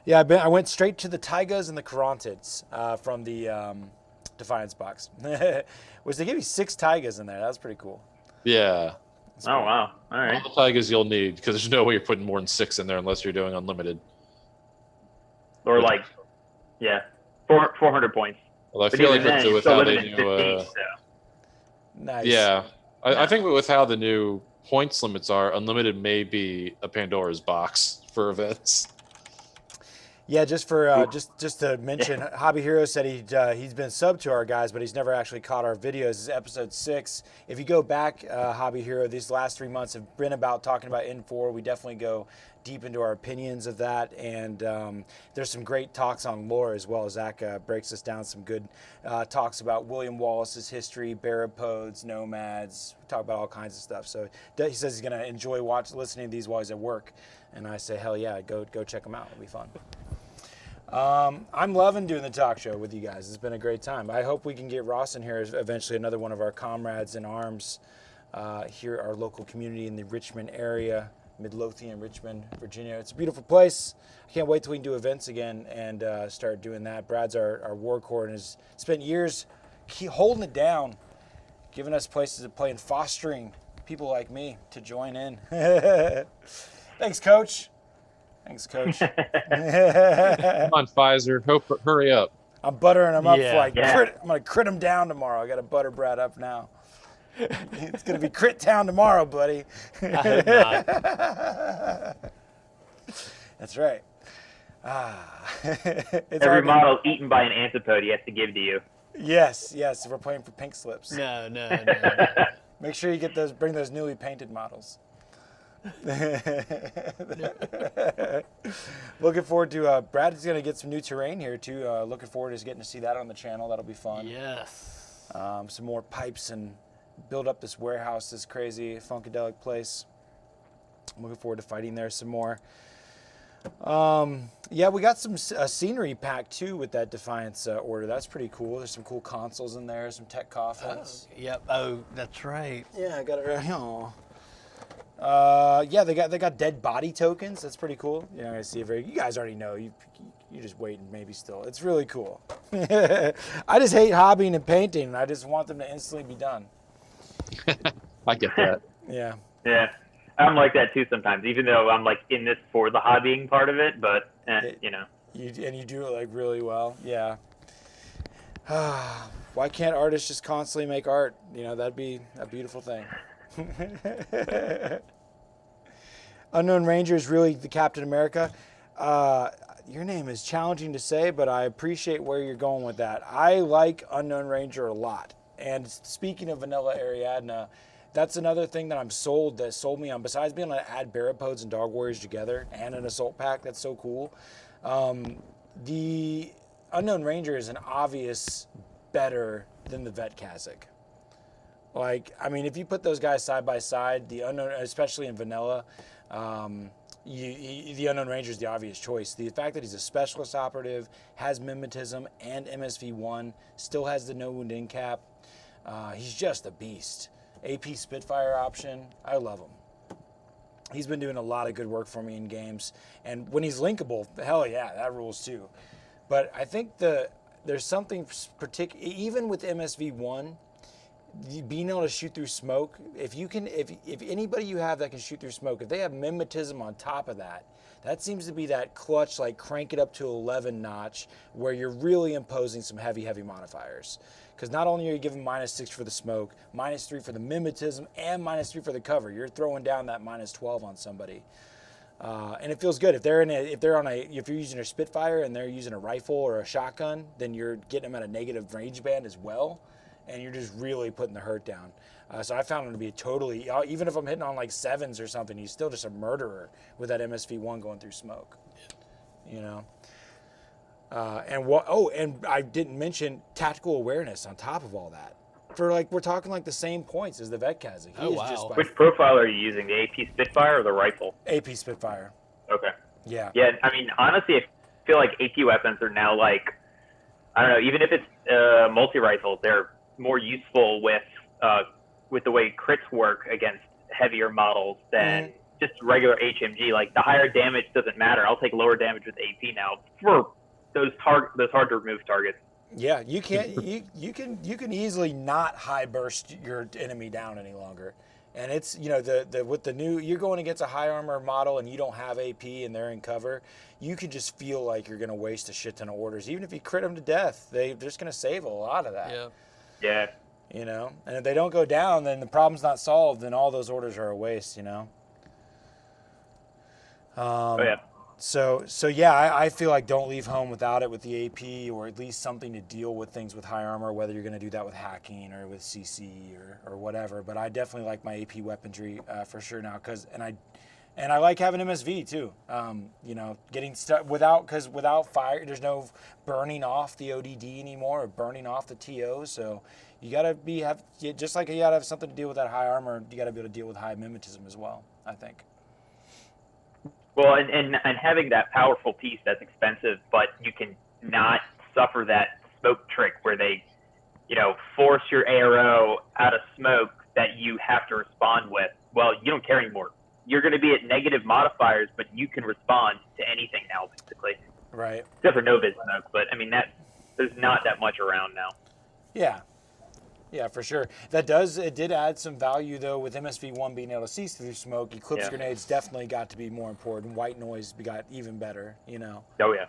Yeah, I went straight to the Taigas and the Carontids from the Defiance box, which they give you 6 Taigas in there. That was pretty cool. Yeah. Oh wow! All right. All the Tigers you'll need, because there's no way you're putting more than 6 in there unless you're doing unlimited. Or like, 400 points. Well, I feel like with how they do. 15, so. Nice. Yeah, I think with how the new points limits are, unlimited may be a Pandora's box for events. Yeah, just for just to mention, Hobby Hero said he's been subbed to our guys, but he's never actually caught our videos. This is episode 6. If you go back, Hobby Hero, these last 3 months have been about talking about N4. We definitely go deep into our opinions of that, and there's some great talks on lore as well. Zach breaks us down some good talks about William Wallace's history, Barrapodes, Nomads. We talk about all kinds of stuff. So he says he's gonna enjoy listening to these while he's at work, and I say, hell yeah, go check them out. It'll be fun. I'm loving doing the talk show with you guys. It's been a great time. I hope we can get Ross in here eventually, another one of our comrades in arms here, our local community in the Richmond area, Midlothian, Richmond, Virginia. It's a beautiful place. I can't wait till we can do events again and start doing that. Brad's our war core and has spent years holding it down, giving us places to play and fostering people like me to join in. Thanks, Coach. Thanks, Coach. Come on, Pfizer. Hurry up. I'm buttering him up Yeah. I'm going to crit him down tomorrow. I got to butter Brad up now. It's going to be crit town tomorrow, buddy. I hope not. That's right. Every model eaten by an antipode he has to give to you. Yes. We're playing for pink slips. No. Make sure you bring those newly painted models. Looking forward to Brad is going to get some new terrain here too. Looking forward to getting to see that on the channel. That'll be fun. Yes. Some more pipes and build up this warehouse, this crazy funkadelic place. I'm looking forward to fighting there some more. Yeah, we got some scenery pack too with that Defiance order. That's pretty cool. There's some cool consoles in there, some tech coffins. Yep. Oh, that's right. Yeah, I got it right here. Yeah, they got dead body tokens. That's pretty cool. You're not gonna see you guys already know. You just wait and maybe still. It's really cool. I just hate hobbying and painting, and I just want them to instantly be done. I get that. Yeah. Yeah. I'm like that too sometimes, even though I'm like in this for the hobbying part of it, but you know. You do it like really well. Yeah. Why can't artists just constantly make art? You know, that'd be a beautiful thing. Unknown Ranger is really the Captain America. your name is challenging to say, but I appreciate where you're going with that. I like Unknown Ranger a lot. And speaking of vanilla Ariadna, that's another thing that sold me on. Besides being able to add Barrapodes and Dog Warriors together and an Assault Pack, that's so cool. The Unknown Ranger is an obvious better than the Vet Kazakh. Like, I mean, if you put those guys side by side, the Unknown, especially in vanilla, the Unknown Ranger is the obvious choice. The fact that he's a specialist operative, has mimetism and MSV1, still has the no wound in cap, he's just a beast. AP Spitfire option, I love him. He's been doing a lot of good work for me in games, and when he's linkable, hell yeah, that rules too. But I think there's something particular, even with MSV1, being able to shoot through smoke. If anybody you have that can shoot through smoke, if they have mimetism on top of that, that seems to be that clutch, like crank it up to 11 notch, where you're really imposing some heavy modifiers. Because not only are you giving -6 for the smoke, -3 for the mimetism, and -3 for the cover, you're throwing down that -12 on somebody. And it feels good. If you're using a Spitfire and they're using a rifle or a shotgun, then you're getting them at a negative range band as well, and you're just really putting the hurt down. So I found him to be totally, even if I'm hitting on like 7s or something, he's still just a murderer with that MSV1 going through smoke. You know. And I didn't mention tactical awareness on top of all that. We're talking like the same points as the Vet Kazakh. Oh, wow. Which profile are you using, the AP Spitfire or the rifle? AP Spitfire. Okay. Yeah. Yeah, I mean, honestly, I feel like AP weapons are now like, I don't know, even if it's multi-rifle, they're more useful with the way crits work against heavier models than just regular HMG. Like, the higher damage doesn't matter. I'll take lower damage with AP now for those hard to remove targets. Yeah, you can easily not high burst your enemy down any longer. And it's, with the new, you're going against a high armor model and you don't have AP and they're in cover, you can just feel like you're going to waste a shit ton of orders. Even if you crit them to death, they're just going to save a lot of that. Yeah. And if they don't go down, then the problem's not solved and all those orders are a waste, Oh, yeah. So yeah, I feel like don't leave home without it with the AP, or at least something to deal with things with high armor, whether you're going to do that with hacking or with CC or whatever. But I definitely like my AP weaponry for sure now, and I like having MSV too. Getting stuck without fire, there's no burning off the ODD anymore or burning off the TO. So you got to just like you got to have something to deal with that high armor. You got to be able to deal with high mimetism as well, I think. Well, and having that powerful piece that's expensive, but you can not suffer that smoke trick where they, force your ARO out of smoke that you have to respond with. Well, you don't care anymore. You're going to be at negative modifiers, but you can respond to anything now, basically. Right. Except for no-vis smoke, but I mean there's not that much around now. Yeah. Yeah, for sure. It did add some value, though, with MSV1 being able to see through smoke. Eclipse grenades definitely got to be more important. White noise got even better, Oh, yeah.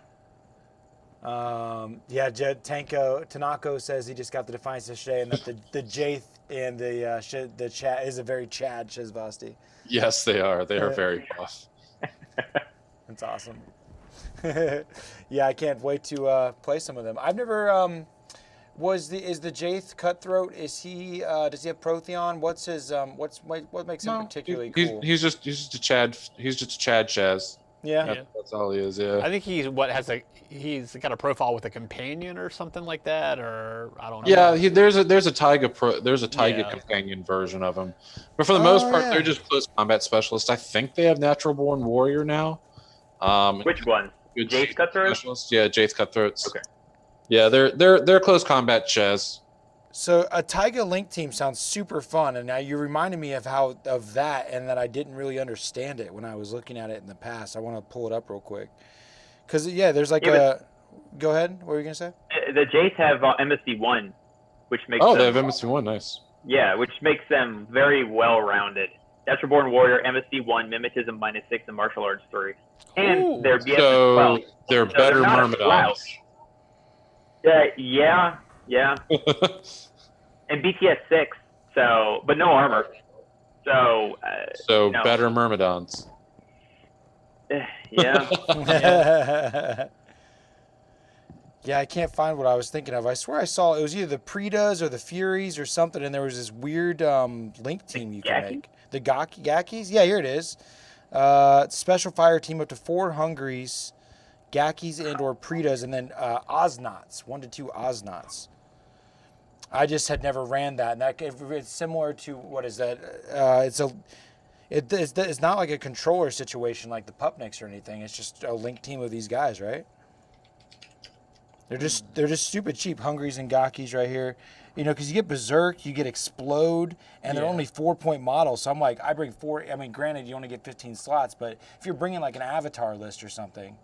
Tanako says he just got the Defiance yesterday, and that the Jaith and the Chad is a very Chad Shizvasti. Yes, they are. They are very buff. That's awesome. Yeah, I can't wait to play some of them. I've never... Is the Jaith Cutthroat? Does he have Protheon? What's his what makes him particularly cool? He's just a Chad. He's just a Chad Chaz. Yeah. That's all he is. Yeah. I think he's got a profile with a companion or something like that, or I don't know. Yeah, there's a Taiga companion version of him, but for the most part, they're just close combat specialists. I think they have Natural Born Warrior now. Which one? Jaith Cutthroat? Yeah, Jaith Cutthroats. Okay. Yeah, they're close combat Chaz. So a Taiga Link team sounds super fun, and now you reminded me of that, and that I didn't really understand it when I was looking at it in the past. I want to pull it up real quick, because there's like Go ahead. What were you gonna say? The Jays have MSC1, which makes they have MSC1. Nice. Yeah, which makes them very well-rounded. Natural Born Warrior, MSC1, Mimetism -6, and Martial Arts 3, and they're BFS 12. They're better Myrmidons. Yeah. And BTS 6, but no armor. So better Myrmidons. Yeah. Yeah, I can't find what I was thinking of. I swear I saw it was either the Pretas or the Furies or something, and there was this weird link team you could make. The Gakis? Yeah, here it is. Special fire team up to 4 Hungaries, Gakis and or Pretas, and then Osnauts, 1 to 2 Osnauts. I just had never ran that, and that it's similar to, what is that? It's not like a controller situation like the Pupniks or anything. It's just a link team of these guys, right? They're just stupid cheap. Hungaries and Gakis right here. You know, because you get Berserk, you get Explode, and they're only 4-point models. So I'm like, I bring 4. I mean, granted, you only get 15 slots, but if you're bringing like an avatar list or something,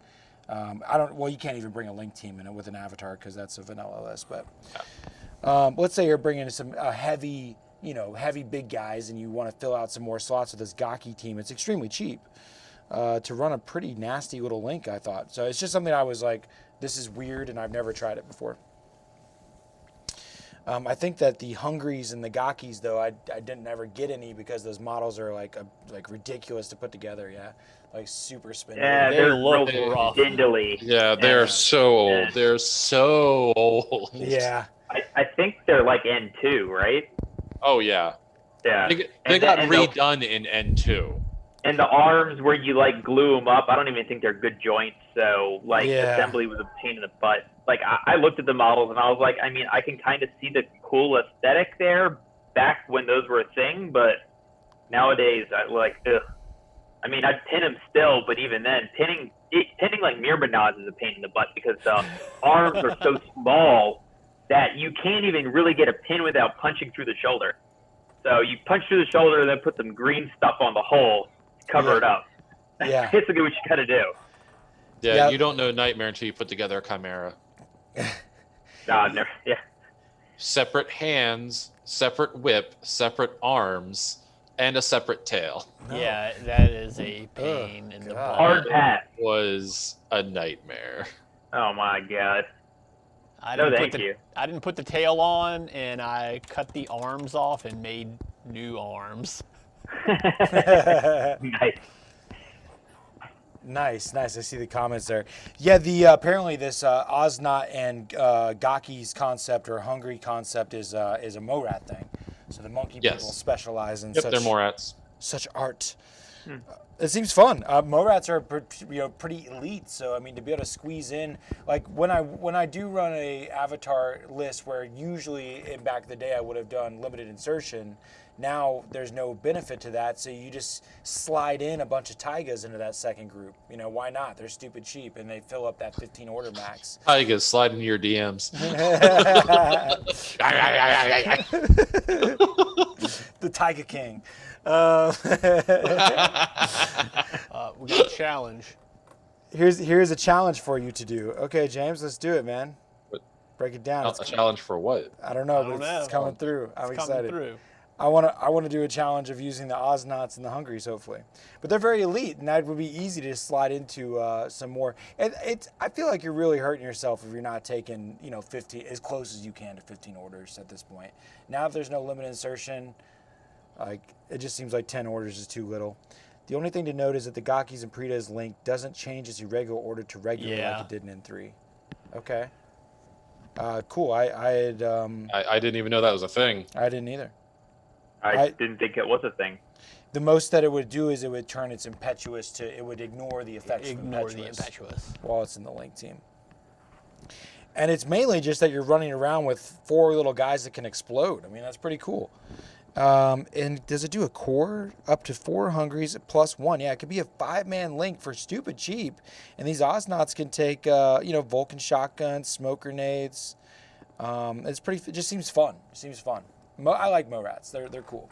well, you can't even bring a link team in it with an avatar because that's a vanilla list. But let's say you're bringing some heavy big guys, and you want to fill out some more slots with this Gaki team. It's extremely cheap to run a pretty nasty little link, I thought. So it's just something I was like, this is weird, and I've never tried it before. I think that the Hungaries and the Gakis, though, I didn't ever get any because those models are like ridiculous to put together. Yeah, like super spindly. Yeah, They they're look real rough. spindly. Yeah, they're so old. They're so old. Yeah. I think they're like N2, right? Oh yeah. Yeah. They got redone in N2. And the arms where you like glue them up, I don't even think they're good joints. So like assembly was a pain in the butt. Like I looked at the models and I was like, I mean, I can kind of see the cool aesthetic there back when those were a thing, but nowadays I like, ugh. I mean, I'd pin them still, but even then, pinning like Myrmidons is a pain in the butt because the arms are so small that you can't even really get a pin without punching through the shoulder. So you punch through the shoulder and then put some green stuff on the hole, cover it up. Yeah. That's basically what you got to do. Yeah, you don't know Nightmare until you put together a Chimera. Never. Yeah. Separate hands, separate whip, separate arms, and a separate tail. Yeah, that is a pain in the butt. Hard pass. Was a nightmare. Oh my god. I No, didn't thank you. I didn't put the tail on, and I cut the arms off and made new arms. Nice. Nice. I see the comments there. Yeah, the apparently this Osnat and Gaki's concept or Hungary concept is a Morat thing. So the monkey people specialize in they're Morats. such art. It seems fun. Morats are pretty elite, so I mean to be able to squeeze in, like when I do run a avatar list where usually back in the day I would have done limited insertion. Now there's no benefit to that, so you just slide in a bunch of Taigas into that second group. You know, why not? They're stupid cheap and they fill up that 15 order max. Taigas slide into your DMs. The Taiga King. We got a challenge. Here's a challenge for you to do. Okay, James, let's do it, man. Break it down. A challenge for what? I don't know, but it's coming through. I'm excited. Through. I want to do a challenge of using the Osnauts and the Hungaries, hopefully. But they're very elite, and that would be easy to slide into some more. I feel like you're really hurting yourself if you're not taking 15 as close as you can to 15 orders at this point. Now, if there's no limit insertion, like it just seems like 10 orders is too little. The only thing to note is that the Gakis and Pretas link doesn't change its irregular order to regular like it did in N3. Okay. Cool. I didn't even know that was a thing. I didn't either. I didn't think it was a thing. The most that it would do is it would turn its impetuous to, it would ignore the effects of impetuous while it's in the link team. And it's mainly just that you're running around with 4 little guys that can explode. I mean, that's pretty cool. And does it do a core up to 4 Hungaries plus 1? Yeah, it could be a 5-man link for stupid cheap. And these Osnauts can take, Vulcan shotguns, smoke grenades. It just seems fun. I like Morats. They're cool.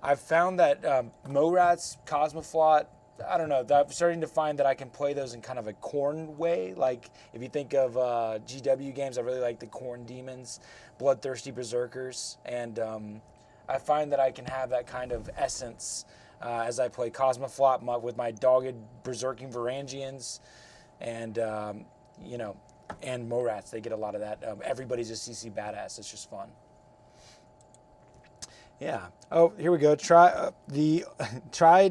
I've found that Morats, Cosmoflot, I don't know. I'm starting to find that I can play those in kind of a Khorne way. Like if you think of GW games, I really like the Khorne Demons, Bloodthirsty Berserkers, and I find that I can have that kind of essence as I play Cosmoflot with my dogged Berserking Varangians, and and Morats. They get a lot of that. Everybody's a CC badass. It's just fun. Yeah. Oh, here we go. Tried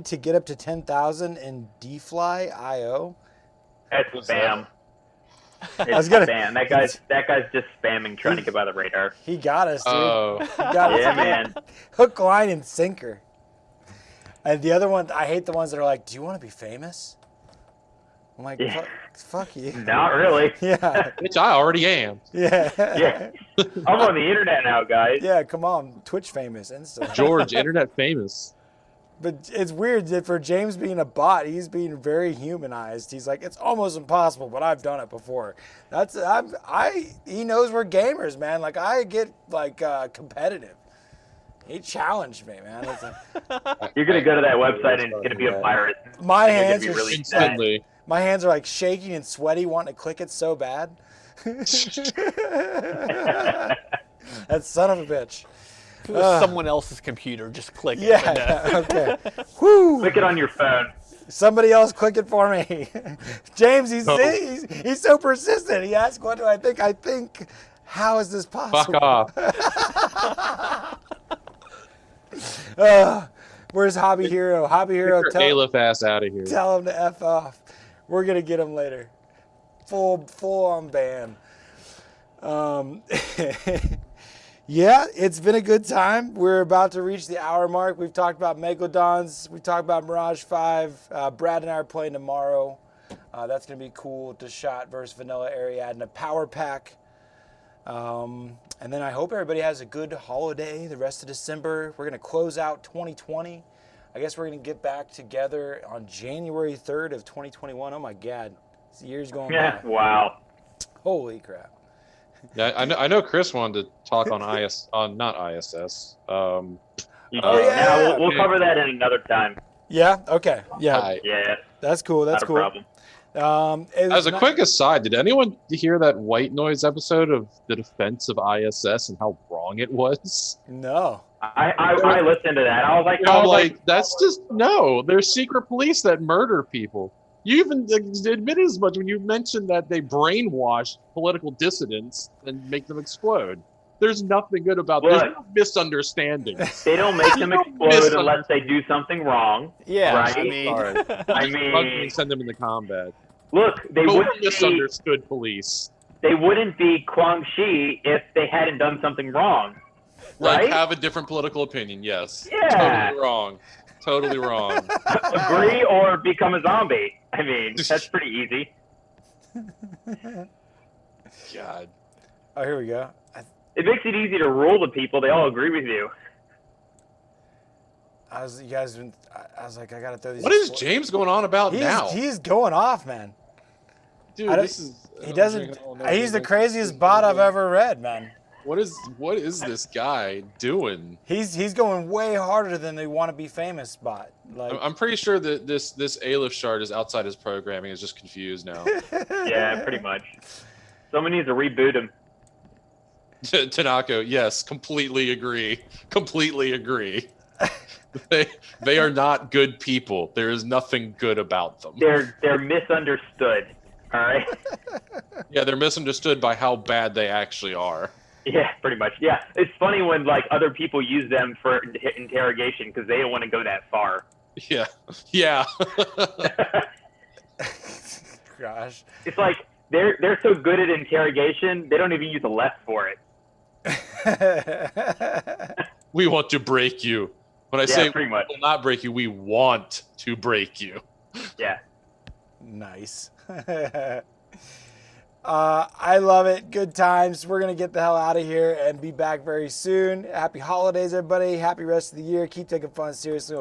to get up to 10,000 in DFly.io. That's What's spam. I It's was gonna- spam. That guy's just spamming, trying to get by the radar. He got us, dude. Oh, He got us. Yeah, man. Hook, line, and sinker. And the other one, I hate the ones that are like, "Do you want to be famous?" I'm like, Yeah. fuck you. Not really. Yeah. which I already am. Yeah. Yeah. I'm on the internet now, guys. Yeah, come on. Twitch famous, Insta. George, internet famous. But it's weird that for James being a bot, he's being very humanized. He's like, it's almost impossible, but I've done it before. He knows we're gamers, man. Like, I get like competitive. He challenged me, man. It's like, You're gonna go to that website and it's gonna be a virus. my You're gonna hands be are really Instantly. my hands are like shaking and sweaty, wanting to click it so bad. That son of a bitch. If it was someone else's computer, just click it. Yeah. Okay. Woo. Click it on your phone. Somebody else click it for me. James, he's Oh. he's so persistent. He asks, "What do I think?" I think, how is this possible? Fuck off. Where's Hobby Hero? Hobby Hero, Get your Aleph ass out of here. tell him to F off. We're gonna get him later. Full on ban. Yeah, it's been a good time. We're about to reach the hour mark. We've talked about Megalodons. We talked about Mirage 5. Brad and I are playing tomorrow. That's going to be cool. Deshot versus Vanilla Ariadna Power Pack. And then I hope everybody has a good holiday the rest of December. We're going to close out 2020. I guess we're going to get back together on January 3rd of 2021. Oh, my God. This year's going Yeah. by. Wow. Holy crap. Yeah, I know Chris wanted to talk on not ISS. Oh, yeah. Yeah, we'll cover that in another time. Yeah? Okay. Yeah. I- Yeah. That's cool. That's Not a cool. problem. As a quick aside, did anyone hear that White Noise episode of the defense of ISS and how wrong it was? No. I listened to that. I was like, I'm like, that's just no. There's secret police that murder people. You even admitted as much when you mentioned that they brainwash political dissidents and make them explode. There's nothing good about this. There's no misunderstanding. they don't make them explode unless they do something wrong. Yeah, Right? I mean, Sorry. I mean, Send them into combat. look, they Total wouldn't be misunderstood police. Kwang Shi if they hadn't done something wrong. Like, Right? have a different political opinion, yes. Yeah. Totally wrong. Totally wrong. Agree or become a zombie. I mean, that's pretty easy. God. Oh, here we go. It makes it easy to rule the people. They all agree with you. I was like, I gotta throw these. What is James going on about now? He's going off, man. Dude, I don't- this is... He doesn't. He's the craziest bot I've ever read, man. What is this guy doing? He's going way harder than the want to be famous bot. Like, I'm pretty sure that this Aleph shard is outside his programming. Is just confused now. Yeah, pretty much. Someone needs to reboot him. Tanako, yes, completely agree. Completely agree. They are not good people. There is nothing good about them. They're misunderstood. All right. Yeah, they're misunderstood by how bad they actually are. Yeah, pretty much. Yeah, it's funny when like other people use them for interrogation because they don't want to go that far. Yeah, yeah. gosh. It's like they're so good at interrogation they don't even use a left for it. We want to break you. When I Yeah, say pretty much. we will not break you, we want to break you. Yeah. Nice. I love it. Good times. We're going to get the hell out of here and be back very soon. Happy holidays, everybody. Happy rest of the year. Keep taking fun seriously.